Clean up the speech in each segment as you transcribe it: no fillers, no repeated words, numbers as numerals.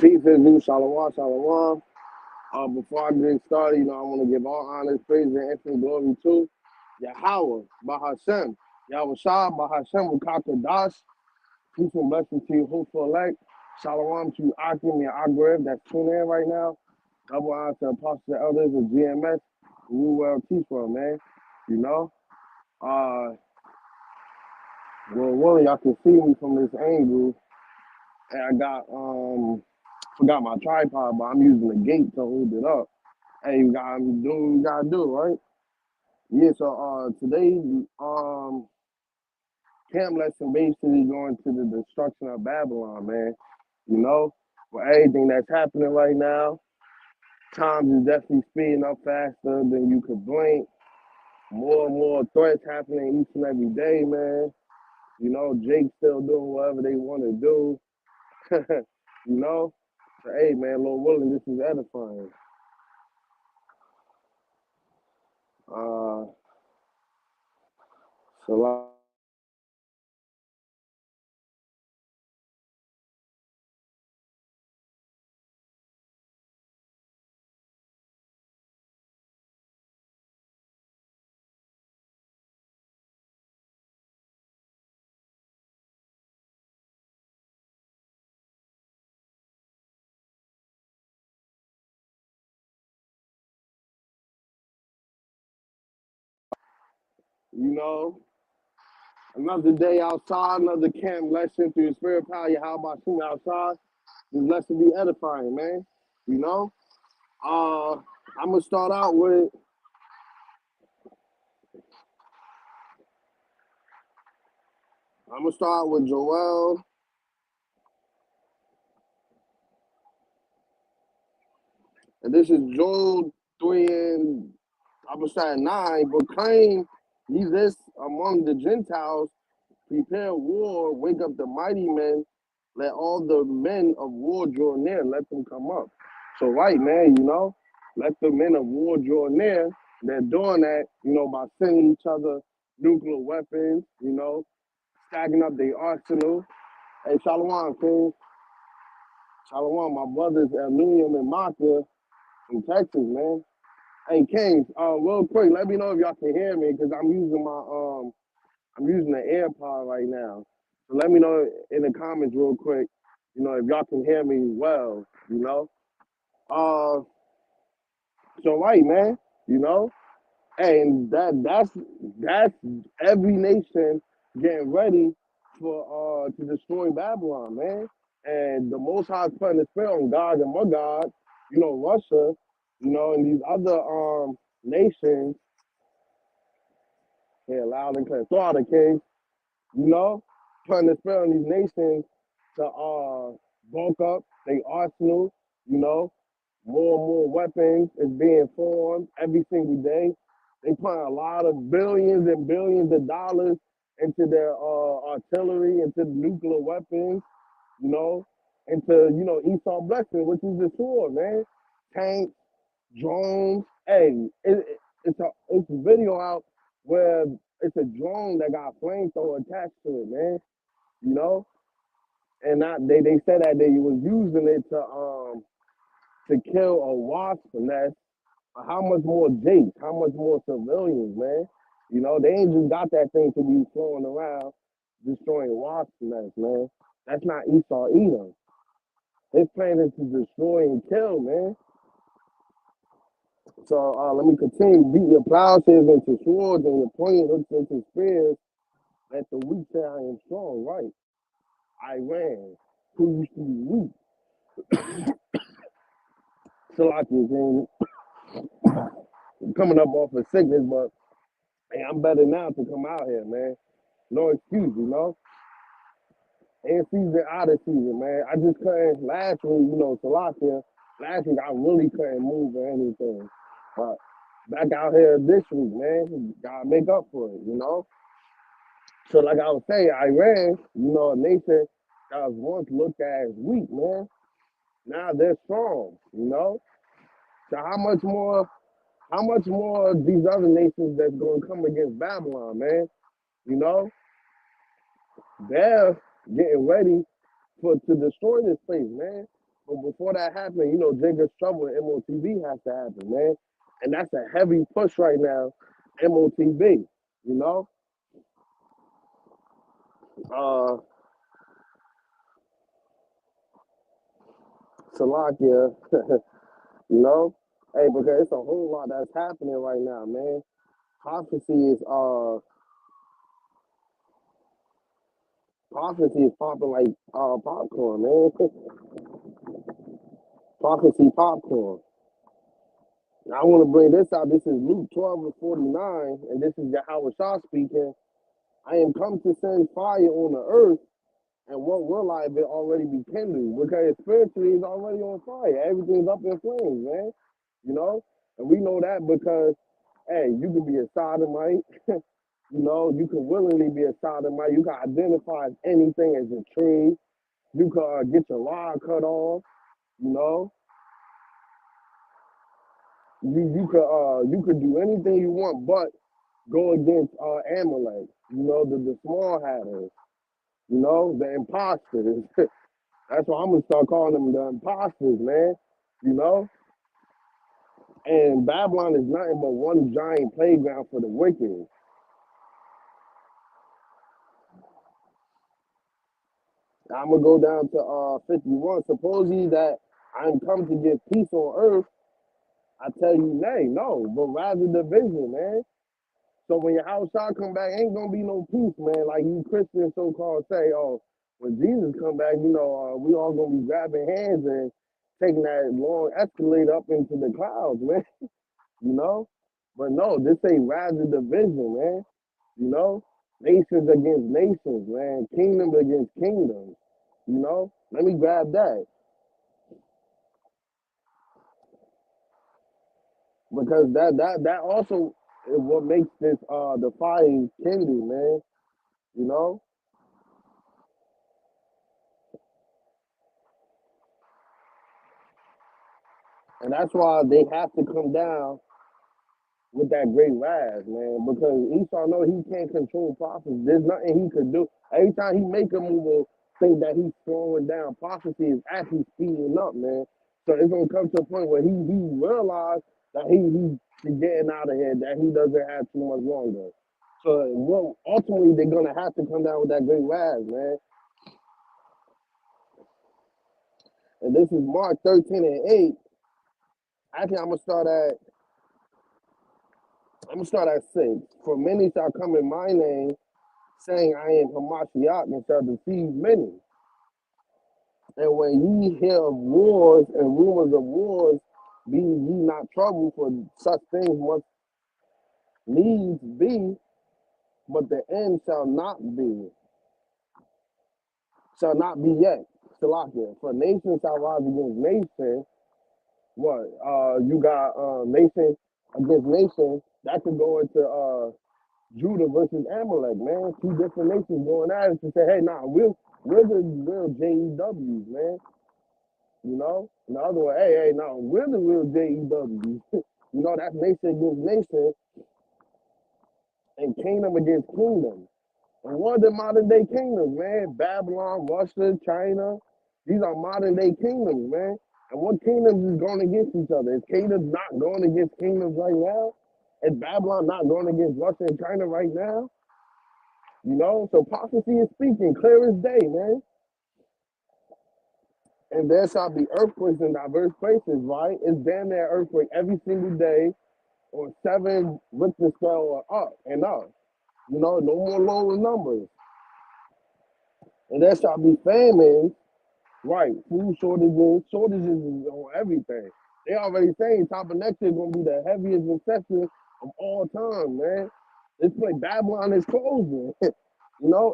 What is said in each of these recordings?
Peace and new shalom, shalom. Before I get started, I want to give all honors, praise, and infinite glory to Yahweh, Bahashem, Yahawashi, Bahashem, Wakata. Peace and blessings to you, hopeful elect. Shalom to Akim and Agrev that's tuning in right now. Double honor to Apostle Elders of GMS, New World Teach World, man. You know, uh, well, y'all can see me from this angle, and I forgot my tripod, but I'm using the gate to hold it up. Hey, you gotta do what you gotta do, right? Yeah, so today camp lesson basically going to the destruction of Babylon, man. You know, with everything that's happening right now, times is definitely speeding up faster than you could blink. More and more threats happening each and every day, man. You know, Jake's still doing whatever they want to do. You know? So hey man, Lord willing, this is edifying. Uh so you know, another day outside, another camp lesson through the spirit power, YAHAWASHI outside. This lesson be edifying, man. You know? I'm gonna start out with Joel. And this is Joel 3 and I'm gonna start at 9, but claim ye this among the Gentiles, prepare war, wake up the mighty men, let all the men of war draw near, let them come up. So right, man, let the men of war draw near. They're doing that, by sending each other nuclear weapons, stacking up their arsenal. Hey, Shalom, King. Shalom, my brothers, Aluminum and Maka from Texas, man. Hey, Kings, real quick, let me know if y'all can hear me because I'm using the AirPod right now. So let me know in the comments real quick, if y'all can hear me well, Uh, so right, man, you know, and that's every nation getting ready for to destroy Babylon, man. And the Most High is putting the spell on God and Magog, Russia, and these other nations here loud and clear. Florida King, you know, putting the spell on these nations to bulk up their arsenal, you know, more and more weapons is being formed every single day. They put a lot of billions and billions of dollars into their artillery, into nuclear weapons, you know, into, Esau blessing, which is the sword, man. Tanks, drones. Hey, it's a video out where it's a drone that got flamethrower attached to it, man. You know, and they said that they was using it to kill a wasp nest. How much more Jakes? How much more civilians, man? They ain't just got that thing to be flowing around destroying wasp nests, man. That's not Esau either. His plan is to destroy and kill, man. So let me continue. Beat your plowshares into swords and your pointing hooks into spears. Let the weak say I am strong, right? Iran, who used to be weak. Salaki is coming up off of sickness, but hey, I'm better now to come out here, man. No excuse, In season, out of season, man. I just couldn't last week, Salakia. Last week I really couldn't move or anything. But back out here this week, man, gotta make up for it. So like I was saying, Iran, a nation that was once looked at as weak, man. Now they're strong. So how much more of these other nations that's gonna come against Babylon, man? You know? They're getting ready to destroy this place, man. But before that happened, Jacob's trouble and MOTB has to happen, man. And that's a heavy push right now, MOTB. You know, uh, Salakia, hey, because it's a whole lot that's happening right now, man. Prophecy is popping like popcorn, man. Prophecy popcorn. Now, I want to bring this out. This is Luke 12:49, and this is YAHAWASHI speaking. I am come to send fire on the earth, and what will I be already be kindled? Because spiritually it's already on fire. Everything's up in flames, man. You know? And we know that because, hey, you can be a sodomite. You can willingly be a sodomite. You can identify anything as a tree. You can get your rod cut off. You know, you could do anything you want, but go against Amalek. The small hatters. The imposters. That's why I'm gonna start calling them the imposters, man. You know, and Babylon is nothing but one giant playground for the wicked. I'm gonna go down to 51. Suppose ye that I'm come to give peace on earth, I tell you, nay, no, but rather division, man. So when your outside come back, ain't gonna be no peace, man. Like you Christians so called say, oh, when Jesus come back, we all gonna be grabbing hands and taking that long escalator up into the clouds, man. you know. But no, this ain't rather division, man. Nations against nations, man. Kingdom against kingdom. Let me grab that because that also is what makes this the fire kindle, man. You know, and that's why they have to come down with that great rise, man, because Esau know he can't control prophecy. There's nothing he could do. Every time he make a move or think that he's slowing down, prophecy is actually speeding up, man. So it's gonna come to a point where he realized that he's getting out of here, that he doesn't have too much longer. So ultimately they're gonna have to come down with that great rise, man. And this is Mark 13 and 8. Actually, I'm gonna start at 6. For many shall come in my name, saying I am Hamashiach, and shall deceive many. And when ye hear of wars and rumors of wars, be ye not troubled, for such things must needs be, but the end shall not be yet. Salakia. For nation shall rise against nation. What? You got nation against nation. That could go into Judah versus Amalek, man. Two different nations going at it to say, hey, nah, we're the real JEWs, man. And the other one, hey, no, we're the real JEWs. That's nation against nation and kingdom against kingdom. And what are the modern day kingdoms, man? Babylon, Russia, China. These are modern day kingdoms, man. And what kingdoms is going against each other? Is kingdoms not going against kingdoms right now? Is Babylon not going against Russia and China right now? So prophecy is speaking clear as day, man. And there shall be earthquakes in diverse places, right? It's damn near earthquake every single day on 7 Richter scale or up and up. No more lower numbers. And there shall be famines, right? Food shortages on everything. They already saying top of next year is gonna be the heaviest recession of all time, man. This place Babylon is closing,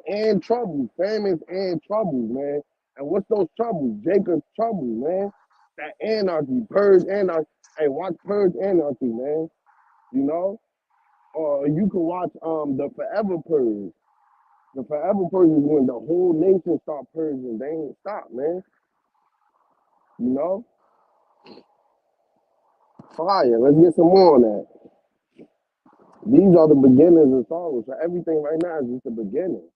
and trouble, famines and trouble, man. And what's those troubles? Jacob's trouble, man. That anarchy, purge anarchy. Hey, watch Purge Anarchy, man. Or you can watch the Forever Purge. The Forever Purge is when the whole nation start purging. They ain't stop, man. You know? Fire. Let's get some more on that. These are the beginnings of sorrow. So everything right now is just the beginning.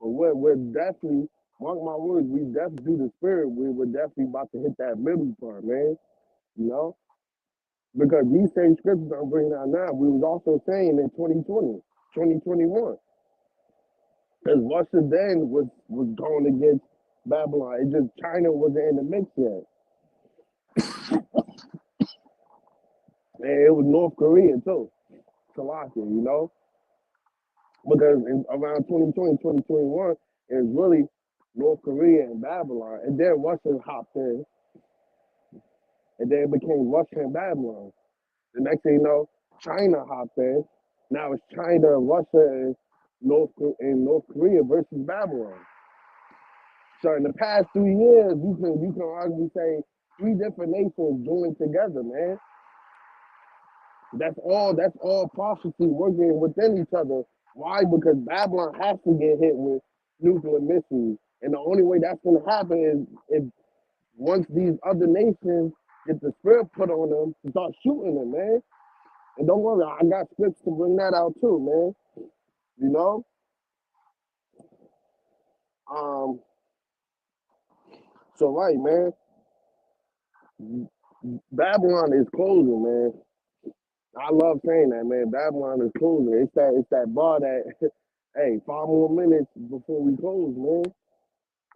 But we're definitely, mark my words, we definitely through the spirit, we're definitely about to hit that middle part, man. You know? Because these same scriptures I'm bringing out now, we was also saying in 2020, 2021. Because Russia then was going against Babylon. It just China wasn't in the mix yet. And it was North Korea too. Slovakia, you know? Because around 2020, 2021, it was really North Korea and Babylon. And then Russia hopped in, and then it became Russia and Babylon. The next thing you know, China hopped in. Now it's China, Russia, and North Korea versus Babylon. So in the past 3 years, you can arguably say three different nations joined together, man. That's all prophecy working within each other. Why? Because Babylon has to get hit with nuclear missiles. And the only way that's gonna happen is if once these other nations get the spirit put on them to start shooting them, man. And don't worry, I got scripts to bring that out too, man. You know? Um, so right, man. Babylon is closing, man. I love saying that, man. Babylon is closing. It's that bar that hey, 5 more minutes before we close, man.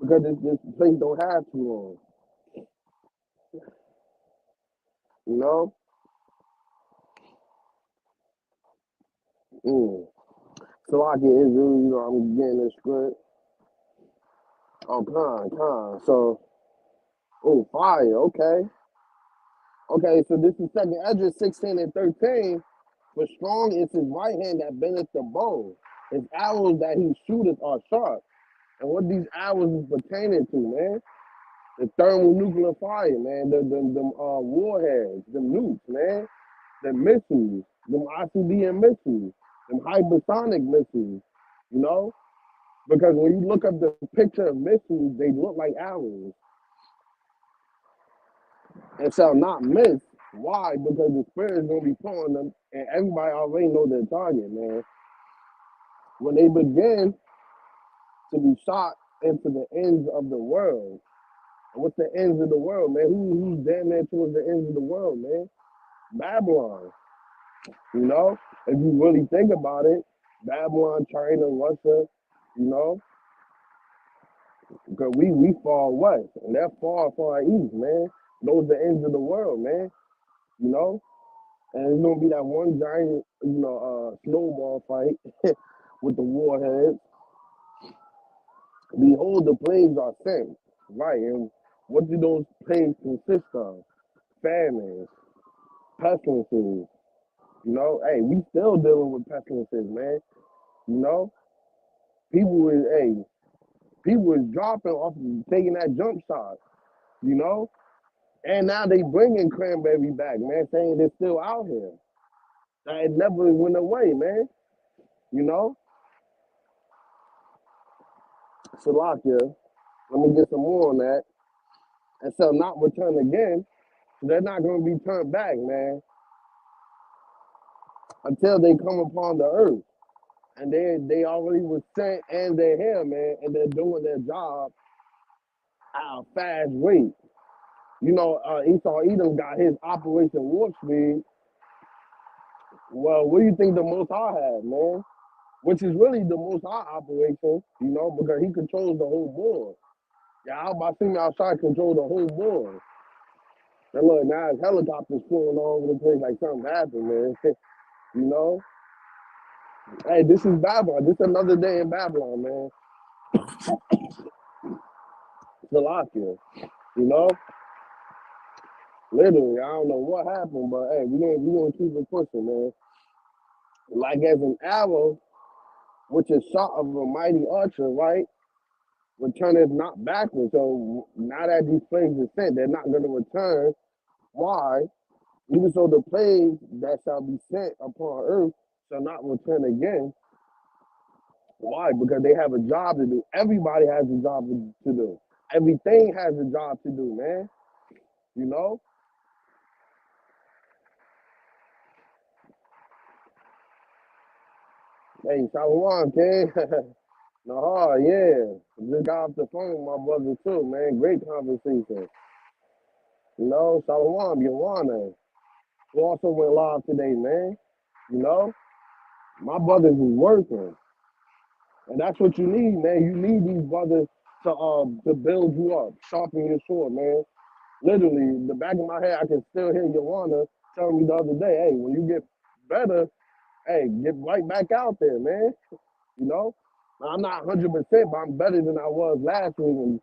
Because this place don't have too long. You know? Mm. So I get Israel, I'm getting this script. Oh, con. So, oh, fire, okay. Okay, so this is second Ezra 16 and 13. For strong is his right hand that bendeth the bow. His arrows that he shooteth are sharp. And what these arrows is pertaining to, man? The thermonuclear fire, man. Them warheads, them nukes, man. The missiles, them ICBM missiles, them hypersonic missiles, you know? Because when you look up the picture of missiles, they look like arrows. And shall not miss. Why? Because the spirit is gonna be pulling them, and everybody already know their target, man. When they begin to be shot into the ends of the world, and what's the ends of the world, man? Who's damn near towards the ends of the world, man? Babylon. You know, if you really think about it, Babylon, China, Russia, you know, because we far west, and they're far east, man. Those are the ends of the world, man. You know, and it's gonna be that one giant, snowball fight with the warheads. Behold, the plagues are sent, right? And what do those plagues consist of? Famines, pestilences. You know, hey, we still dealing with pestilences, man. You know, hey, people is dropping off, taking that jump shot. You know, and now they bringing cranberry back, man, saying they're still out here. That it never went away, man. You know, Salakia. Let me get some more on that. And shall not return again. They're not going to be turned back, man, until they come upon the earth. And they already was sent and they're here, man, and they're doing their job at a fast rate. You know, Esau Edom got his Operation Warp Speed. Well, what do you think the Most High had, man? Which is really the Most High operation, you know, because he controls the whole board. Yeah, I was about to see me outside control the whole board. And look, now his helicopter's flying all over the place like something happened, man. You know? Hey, this is Babylon. This is another day in Babylon, man. Salakia. You know? Literally, I don't know what happened, but hey, we gonna keep it pushing, man. Like as an arrow, which is shot of a mighty archer, right? Returneth not backwards. So now that these plagues are sent, they're not gonna return. Why? Even so the plagues that shall be sent upon earth shall not return again. Why? Because they have a job to do. Everybody has a job to do. Everything has a job to do, man. You know? Hey, Shalom, King. Nah, yeah. Just got off the phone with my brother too, man. Great conversation. You know, Shalom, Yawana. Who also went live today, man. You know, my brothers is working. And that's what you need, man. You need these brothers to build you up, sharpen your sword, man. Literally, in the back of my head, I can still hear Yawana telling me the other day, hey, when you get better, hey, get right back out there, man. You know? Now, I'm not 100%, but I'm better than I was last week. And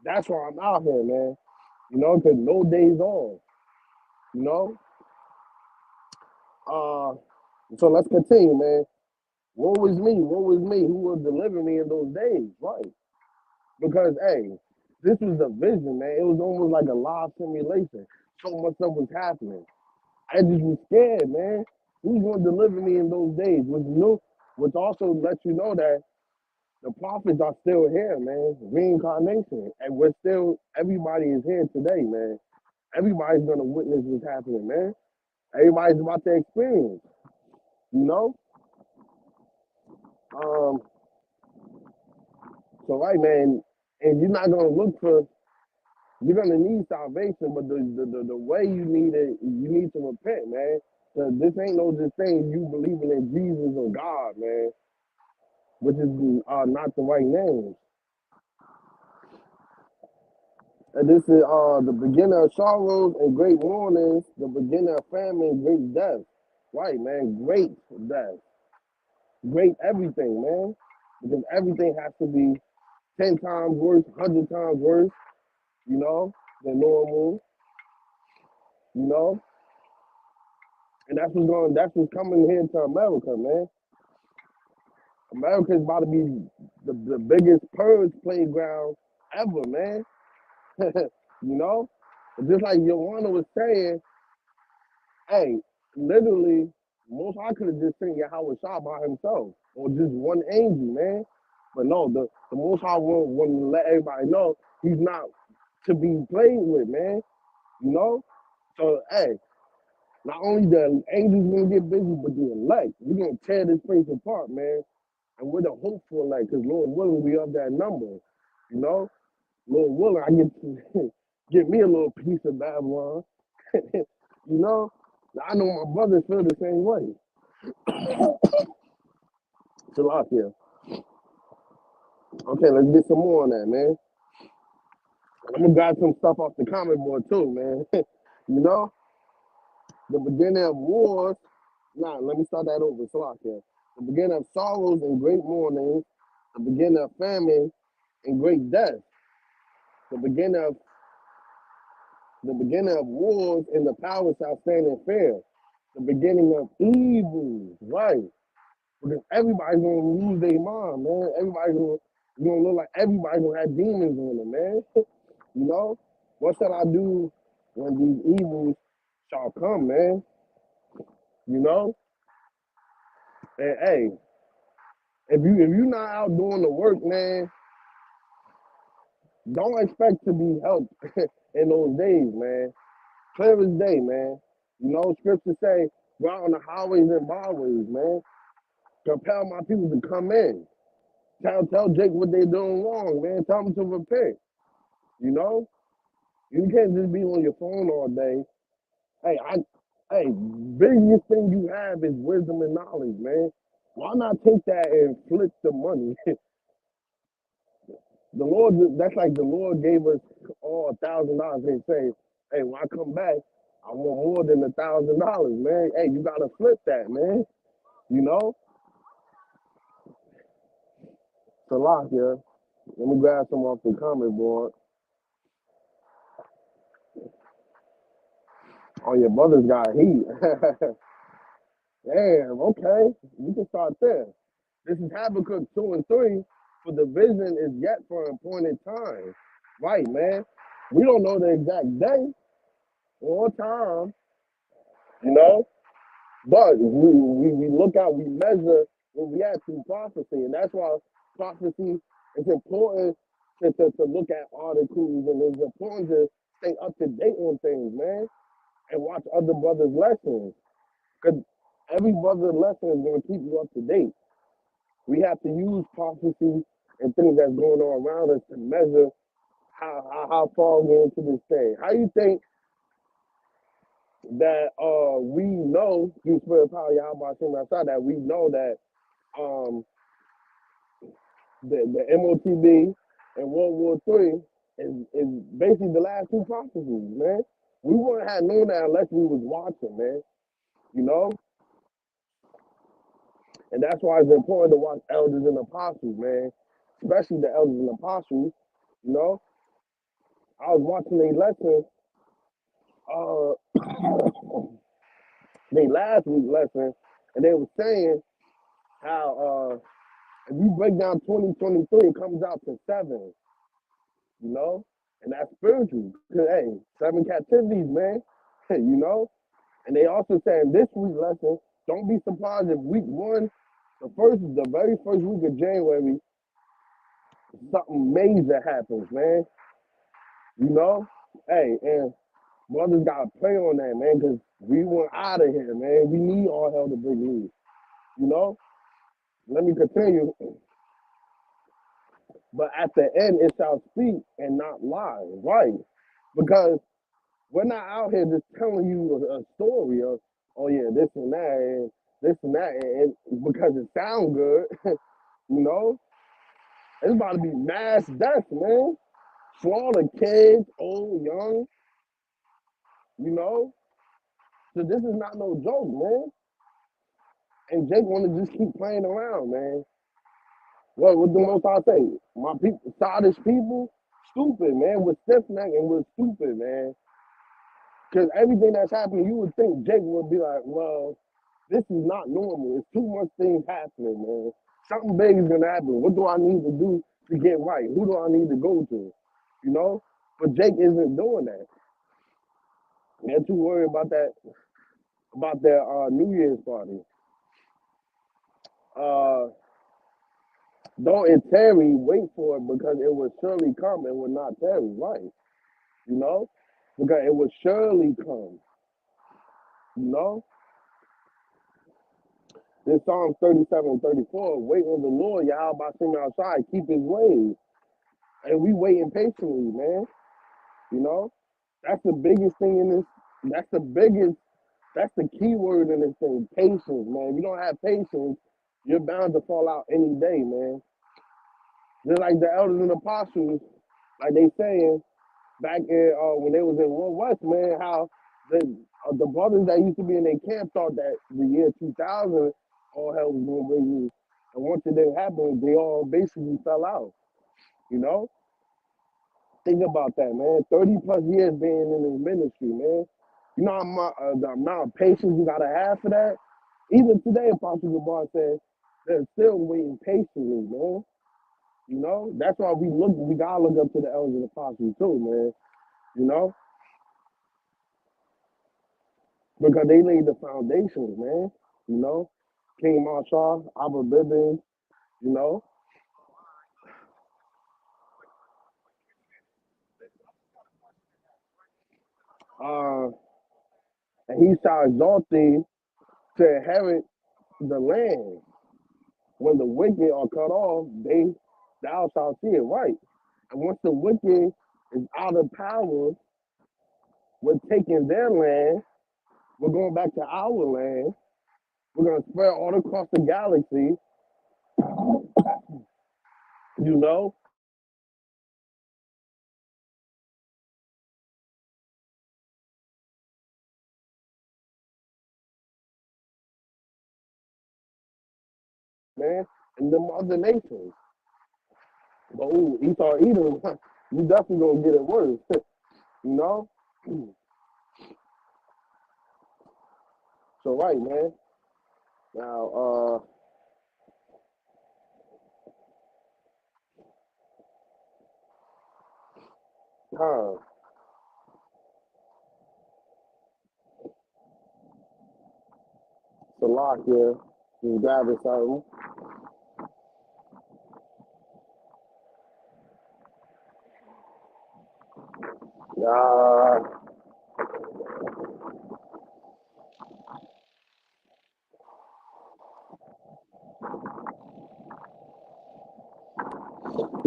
that's why I'm out here, man. You know, because no days off, you know? Uh, so let's continue, man. What was me? What was me? Who was delivering me in those days? Right. Because, hey, this was the vision, man. It was almost like a live simulation. So much stuff was happening. I just was scared, man. Who's going to deliver me in those days? Which also lets you know that the prophets are still here, man. Reincarnation. And everybody is here today, man. Everybody's going to witness what's happening, man. Everybody's about to experience, you know? Um, so, right, man. And you're not going to look for, you're going to need salvation, but the way you need it, you need to repent, man. So this ain't no just thing you believing in Jesus or God, man, which is not the right name. And this is the beginner of sorrows and great mournings, the beginner of famine, great death. Right, man, great death. Great everything, man. Because everything has to be 10 times worse, 100 times worse, you know, than normal, you know. And that's what's coming here to America, man. America is about to be the biggest purge playground ever, man. You know? Just like Joanna was saying, hey, literally, most I could have just seen YAHAWASHI by himself or just one angel, man. But no, the most I want to let everybody know he's not to be played with, man. You know? So, hey, not only the angels gonna get busy, but the elect. We're gonna tear this place apart, man. And we're the hopeful elect, because Lord willing, we of that number. You know? Lord willing, I get to get me a little piece of Babylon. You know? I know my brothers feel the same way. Salakia. Okay, let's get some more on that, man. I'm gonna grab some stuff off the comment board too, man. You know? The beginning of wars. Nah, let me start that over. Salakia. The beginning of sorrows and great mourning. The beginning of famine and great death. The beginning of wars and the power shall stand in fear. The beginning of evil, right? Because everybody's gonna lose their mind, man. Gonna look like everybody's gonna have demons in them, man. You know? What shall I do when these evils shall come, man? You know? And hey, if you're not out doing the work, man, don't expect to be helped in those days, man. Clear as day, man. You know, scriptures say, go out on the highways and byways, man. Compel my people to come in. Tell Jake what they doing wrong, man. Tell them to repent. You know? You can't just be on your phone all day. Hey, biggest thing you have is wisdom and knowledge, man. Why not take that and flip the money? The Lord, that's like the Lord gave us all $1,000 and say, hey, when I come back, I want more than $1,000, man. Hey, you gotta flip that, man. You know? Salakia. Let me grab some off the comment board. Oh, your brother's got heat. Damn, okay. We can start there. This is Habakkuk 2 and 3. For the vision is yet for an appointed time. Right, man. We don't know the exact day or time, you know, but we look out, we measure when we add to prophecy. And that's why prophecy is important to look at articles, and it's important to stay up to date on things, man, and watch other brothers' lessons. Because every brother's lesson is going to keep you up to date. We have to use prophecy and things that's going on around us to measure how far we're into this thing. How you think that we know through spirit power YAHAWASHI outside that we know that um the MOTB and World War III is basically the last two prophecies, man. We wouldn't have known that unless we was watching, man. You know? And that's why it's important to watch elders and apostles, man. Especially the elders and apostles, you know? I was watching a lesson, they last week lesson, and they were saying how if you break down 2023, it comes out to 7, you know? And that's spiritual. Cause hey, 7 captivities, man. You know? And they also saying this week's lesson, don't be surprised if week 1, the very first week of January, something major happens, man. You know? Hey, and brothers gotta pray on that, man, because we want out of here, man. We need all hell to break loose. You know? Let me continue. But at the end, it shall speak and not lie, right? Because we're not out here just telling you a story of, oh yeah, this and that, and this and that, and because it sounds good, you know? It's about to be mass death, man. Slaughter kids, old, young, you know? So this is not no joke, man. And Jake want to just keep playing around, man. What the most I say? My people, childish people, stupid, man. We're stiff neck and we're stupid, man. Because everything that's happening, you would think Jake would be like, well, this is not normal. It's too much things happening, man. Something big is gonna happen. What do I need to do to get right? Who do I need to go to? You know? But Jake isn't doing that. They're too worried about that, about their New Year's party. Uh, don't it tarry, wait for it because it will surely come. It will not tarry, right? You know? Because it will surely come. You know? In Psalms 37:34, wait on the Lord, YAHAWASHI outside, keep his ways. And we waiting patiently, man. You know? That's the biggest thing in this. That's the key word in this thing, patience, man. If you don't have patience, you're bound to fall out any day, man. Just like the elders and apostles, like they saying back in when they was in World West, man, how the brothers that used to be in their camp thought that the year 2000 all hell was going to break loose, and once it didn't happen, they all basically fell out. You know, think about that, man. 30+ years being in this ministry, man. You know the amount of patience you gotta have for that. Even today, Apostle Gabar said they're still waiting patiently, man. You know, that's why we gotta look up to the elders and apostles too, man. You know, because they laid the foundations, man. You know, King Marshall, Abba Bibbins, you know, uh, and he shall exalt thee to inherit the land. When the wicked are cut off, thou shalt see it, right? And once the wicked is out of power, we're taking their land, we're going back to our land, we're gonna spread all across the galaxy, you know, man, and them other nations. But ooh, Esau Edom, you definitely gonna get it worse, you know? So right, man. Now, huh, Salakia, just grabbing something. Uh,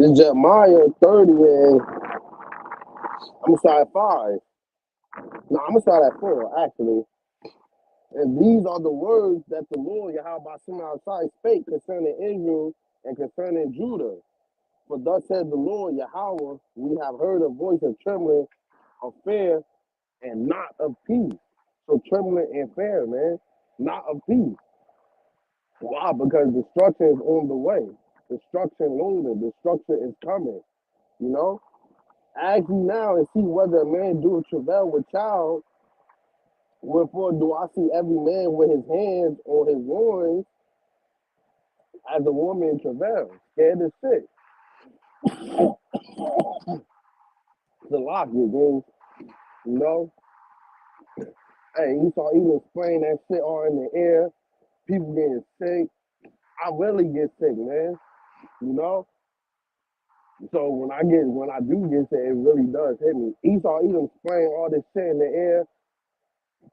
This Jeremiah 30 and I'm gonna start at 5. No, I'm gonna start at 4 actually. And these are the words that the Lord Yahawah spake concerning Israel and concerning Judah. For thus said the Lord Yahweh, we have heard a voice of trembling, of fear, and not of peace. So trembling and fear, man, not of peace. Why? Because destruction is on the way. Destruction loaded. Destruction is coming. You know? Ask you now and see whether a man do travail with child. Wherefore do I see every man with his hands on his loins as a woman in travail, scared as shit. The lock you, dude. You know? Hey, you saw even spraying that shit all in the air, people getting sick. I really get sick, man. You know? So when I do get sick, it really does hit me. Esau even spraying all this shit in the air,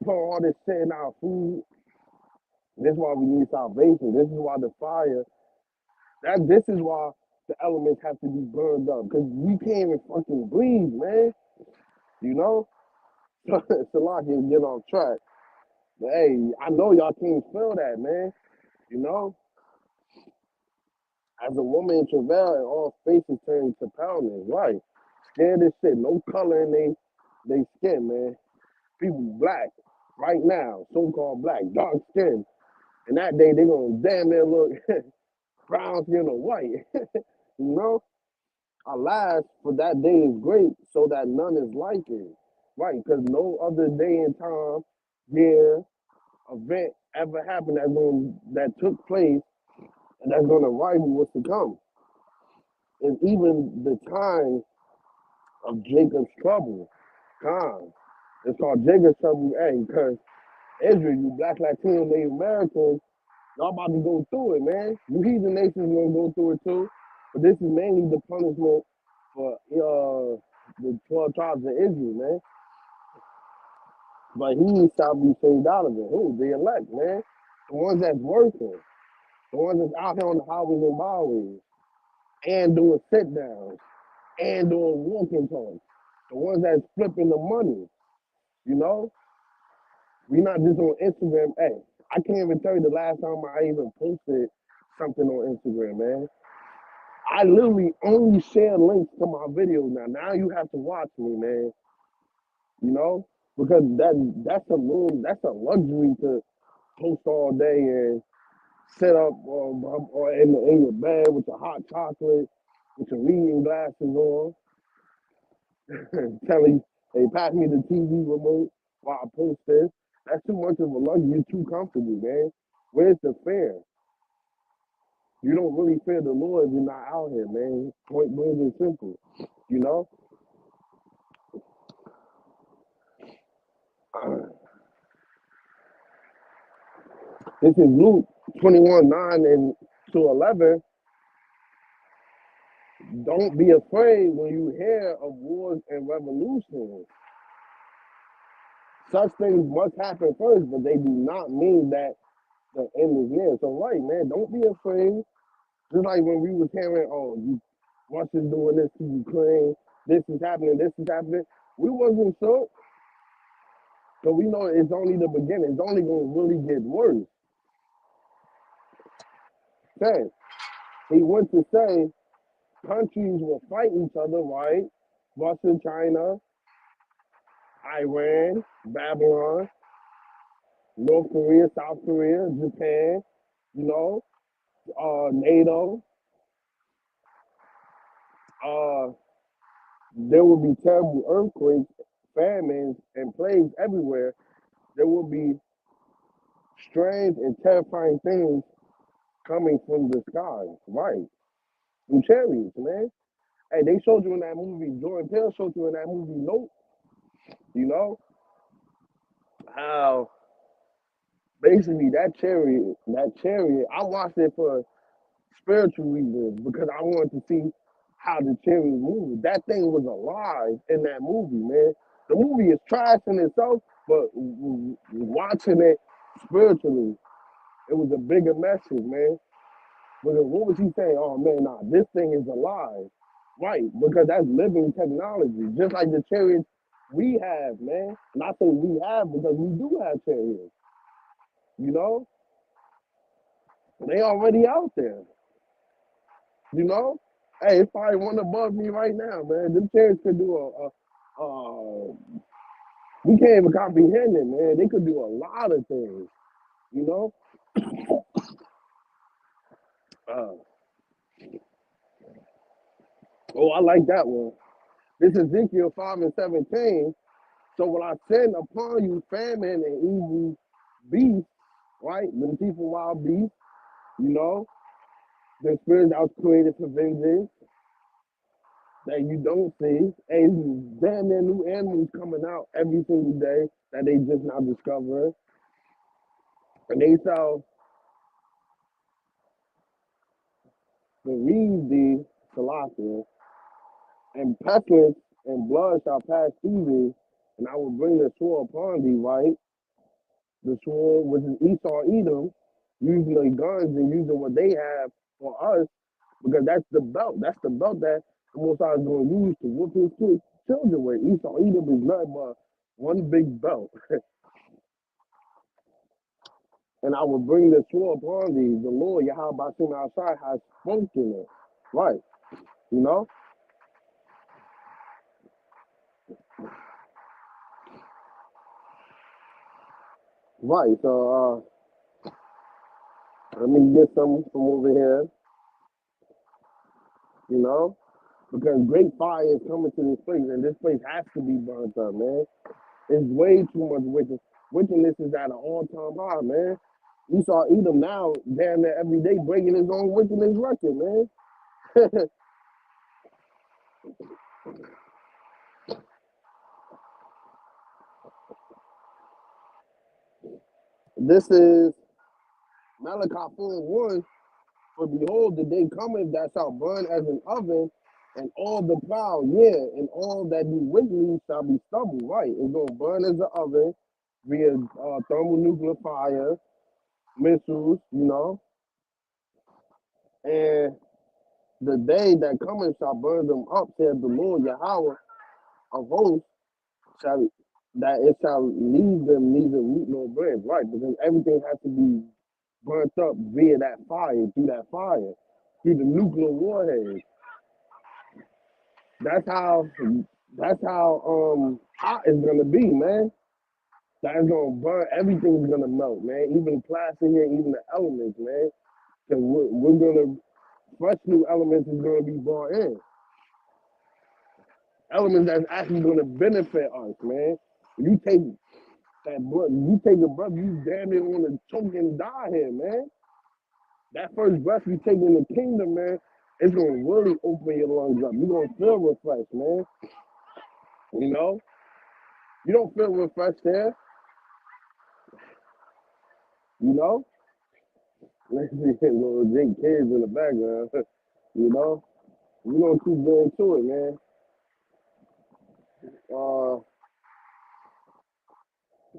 putting all this shit in our food. This is why we need salvation. This is why the fire. This is why the elements have to be burned up. Cause we can't even fucking breathe, man. You know? Salaki get off track. But hey, I know y'all can't feel that, man. You know? As a woman in travail and all faces turn to pounding, right? Scared as shit, no color in they skin, man. People black right now, so-called black, dark skin. And that day they gonna damn near look brown skin or white. You know? Alas, for that day is great, so that none is like it. Right, because no other day and time, year, event ever happened that took place and that's gonna rival what's to come. And even the time of Jacob's trouble, time. It's called Jacob's trouble, hey, because Israel, you black Latino Native Americans, y'all about to go through it, man. You heathen nations gonna go through it too. But this is mainly the punishment for the 12 tribes of Israel, man. But he shall be saved out of it. Who? The elect, man. The ones that's working. The ones that's out here on the highways and byways. And doing sit downs. And doing walking talks. The ones that's flipping the money. You know? We not just on Instagram. Hey, I can't even tell you the last time I even posted something on Instagram, man. I literally only share links to my videos now. Now you have to watch me, man. You know? Because that's a luxury to post all day and sit up or in your bed with your hot chocolate, with your reading glasses on, telling, hey, pass me the TV remote while I post this. That's too much of a luxury. You're too comfortable, man. Where's the fear? You don't really fear the Lord if you're not out here, man. Point blank and simple, you know? This is Luke 21, 9 and to 11. Don't be afraid when you hear of wars and revolutions. Such things must happen first, but they do not mean that the end is near. So, right, man, don't be afraid. Just like when we was hearing, oh, Russia's doing this to Ukraine, this is happening. We wasn't sure, but we know it's only the beginning. It's only going to really get worse. Okay. He went to say countries will fight each other, right? Russia, China, Iran, Babylon, North Korea, South Korea, Japan, you know, NATO. There will be terrible earthquakes, famines, and plagues everywhere. There will be strange and terrifying things coming from the sky, right? From chariots, man. Hey, they showed you in that movie, Jordan Peele showed you in that movie, Nope, you know, how basically that chariot, I watched it for spiritual reasons because I wanted to see how the chariot moved. That thing was alive in that movie, man. The movie is trash in itself, but watching it spiritually, it was a bigger message, man. But what was he saying? Oh man, nah, this thing is alive. Right, because that's living technology, just like the chariots we have, man. Not saying we have because we do have chariots, you know? They already out there, you know? Hey, it's probably one above me right now, man. Them chariots could do we can't even comprehend it, man. They could do a lot of things, you know? Uh, oh, I like that one. This is Ezekiel 5 and 17. So when I send upon you famine and evil beasts, right? Them people wild beasts, you know, the spirit that was created for vengeance that you don't see. And damn near new animals coming out every single day that they just now discovering. And they shall bereave thee, Salakia, and pestilence and blood shall pass through thee, and I will bring the sword upon thee, right? The sword, which is Esau Edom, using their guns and using what they have for us, because that's the belt. That's the belt that the Most High is going to use to whoop his children with. Esau Edom is nothing but one big belt. And I will bring the sword upon thee. The Lord, Yahweh Bashim outside, has spoken it. Right. You know? Right. So let me get some from over here, you know? Because great fire is coming to this place, and this place has to be burnt up, man. It's way too much wickedness. Wickedness is at an all-time high, man. Esau Edom now, damn near every day, breaking his own wickedness record, man. This is Malachi 4:1. For behold, the day cometh that shall burn as an oven, and all the proud, yeah, and all that do wickedly shall be stubble. Right, it's gonna burn as an oven via thermonuclear fire, missiles, you know, and the day that cometh shall burn them up, said the Lord Yahweh of hosts, shall that it shall leave them neither root nor branch. Right, because everything has to be burnt up via that fire, through the nuclear warhead. That's how hot it's gonna be, man. That's gonna burn. Everything's gonna melt, man. Even plastic here, even the elements, man. Cause we're gonna fresh new elements is gonna be brought in. Elements that's actually gonna benefit us, man. You take that breath, you take a breath, you damn near wanna choke and die here, man. That first breath you take in the kingdom, man, it's gonna really open your lungs up. You're gonna feel refreshed, man. You know? You don't feel refreshed there, you know? Little Jake kids in the background, you know? We gonna keep going to it, man.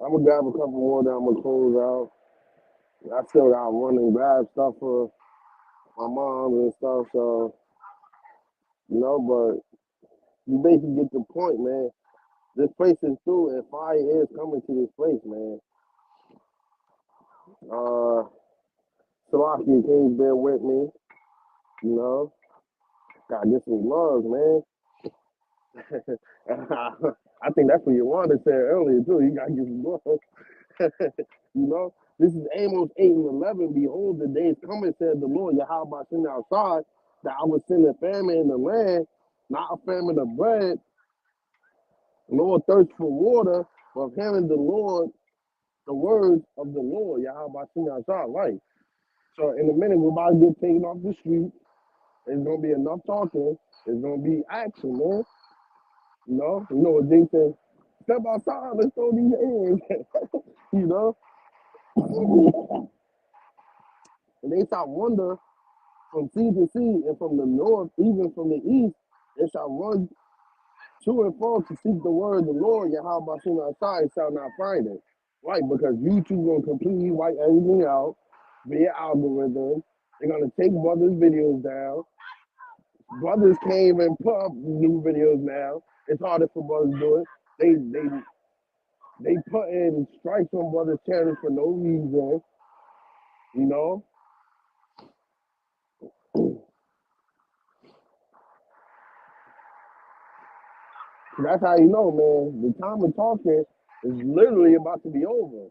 I'm gonna grab a couple more that I'm gonna close out. I still got to run and grab stuff for my mom and stuff, so you know, but you basically get the point, man. This place is through and fire is coming to this place, man. Salaki, can you bear with me? You know, gotta get some love, man. I think that's what you wanted to say earlier too. You gotta get some love. You know, this is Amos 8 and 11. Behold, the days coming, said the Lord, Yahweh send outside, that I would send a famine in the land, not a famine of bread, nor thirst for water, but hearing the Lord, the words of the Lord, Yahweh send outside. Right. So in a minute, we're about to get taken off the street. It's gonna be enough talking. It's gonna be action, man. You know what they say? Step outside, let's throw these hands. You know? And they shall wander from sea to sea, and from the north, even from the east, they shall run to and fro to seek the word of the Lord, Yahweh Bashim outside shall not find it. Right, because YouTube gonna completely wipe everything out via algorithm. They're gonna take brothers' videos down. Brothers came and put up new videos now. It's harder for brothers to do it. They put in strikes on brothers' channels for no reason, you know. That's how you know, man. The time of talking is literally about to be over,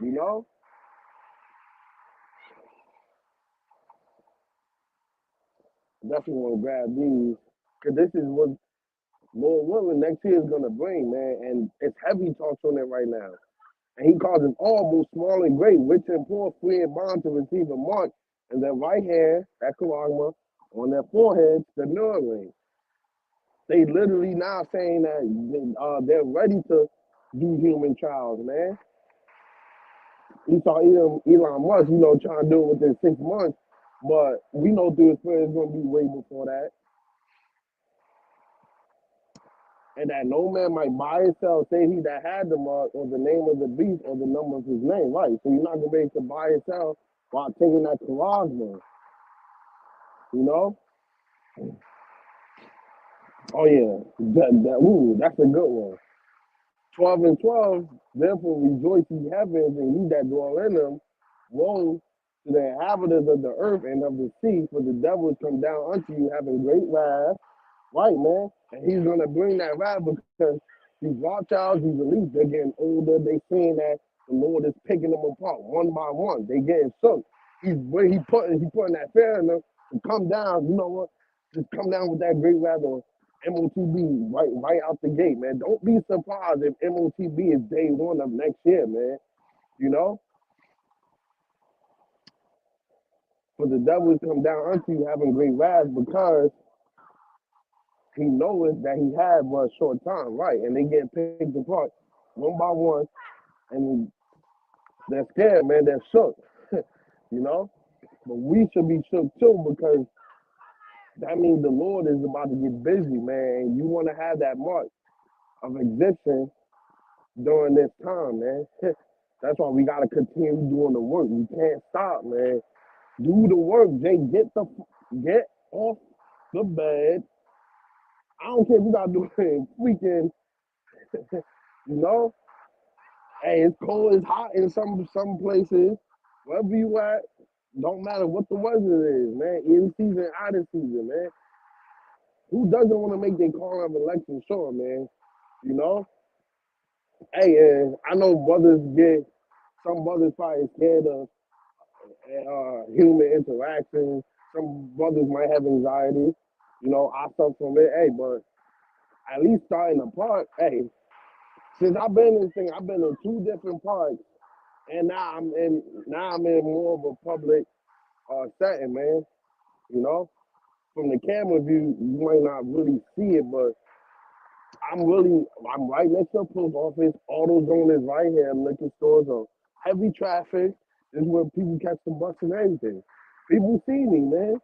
you know. Definitely want to grab these because this is what Lord willing next year is gonna bring, man. And it's heavy talks on it right now. And he calls us all, both small and great, rich and poor, free and bond to receive a mark in their right hand, that charagma, on their foreheads, the ring. They literally now saying that they're ready to do human trials, man. You saw Elon Musk, trying to do it within 6 months, but we know through his friends it's gonna be way before that. And that no man might buy or sell, say he that had the mark or the name of the beast or the number of his name, right? So you're not gonna be able to buy or sell while taking that charisma, you know? Oh yeah, that's a good one. 12 and 12, therefore rejoice ye heavens and ye that dwell in them. Woe to the inhabitants of the earth and of the sea, for the devil is come down unto you having great wrath. Right, man. And he's gonna bring that wrath because these Rothschilds, these elites, they're getting older. They seeing that the Lord is picking them apart one by one. They getting shook. He putting that fear in them to come down. You know what? Just come down with that great wrath on MOTB right out the gate, man. Don't be surprised if MOTB is day one of next year, man. You know, for the devil is come down unto you having great wrath because he knows that he had one short time, right? And they get picked apart one by one, and they're scared, man. They're shook, you know. But we should be shook too because that means the Lord is about to get busy, man. You want to have that mark of existence during this time, man. That's why we gotta continue doing the work. We can't stop, man. Do the work, Jay. Get off the bed. I don't care if you gotta do it in freaking, you know. Hey, it's cold, it's hot in some places. Wherever you at, don't matter what the weather is, man. In season, out of season, man. Who doesn't want to make their call of election sure, man? You know. Hey, and I know some brothers probably scared of human interaction. Some brothers might have anxiety. You know, I suffer from it. Hey, but at least starting a park. Hey, since I've been in this thing, I've been in 2 different parks, and now I'm in more of a public setting, man. You know, from the camera view, you might not really see it, but I'm right next to a post office. Auto zone is right here. Liquor stores are heavy traffic. This is where people catch the bus and everything. People see me, man.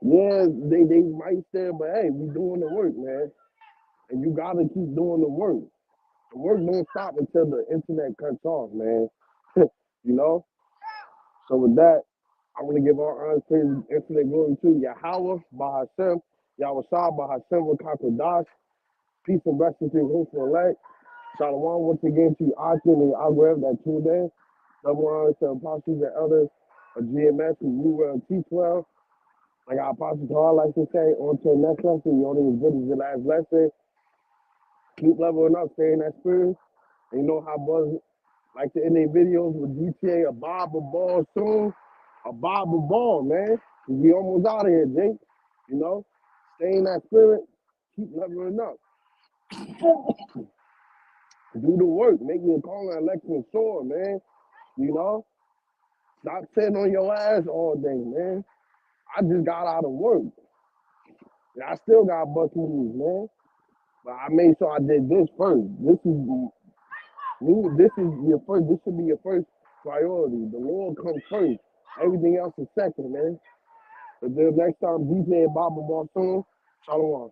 Yeah, they might say, but hey, we doing the work, man. And you gotta keep doing the work. The work don't stop until the internet cuts off, man. You know? So with that, I want to give all honor, praise, and infinite glory to Yahweh, Bahashem, Yahweh Shah, Bahashem, Wakakadash, peace and blessings to you, for elect. Shalom once again to Akim and Agreb that tuned in. Double honor to apostles and elders of GMS who knew well and teach well. Like our apostle Paul likes to say, on to the next lesson, you only as good as the last lesson. Keep leveling up, stay in that spirit. And you know how brothers like to end their videos with GTA, a Bible ball soon. A Bible ball, man. We almost out of here, Jake. You know, stay in that spirit, keep leveling up. Do the work, make your calling election sure, man. You know, stop sitting on your ass all day, man. I just got out of work. And I still got bus moves, man. But I made sure I did this first. This is your first. This should be your first priority. The Lord comes first. Everything else is second, man. Until next time, DJ and Baba Barsoon, Shalom.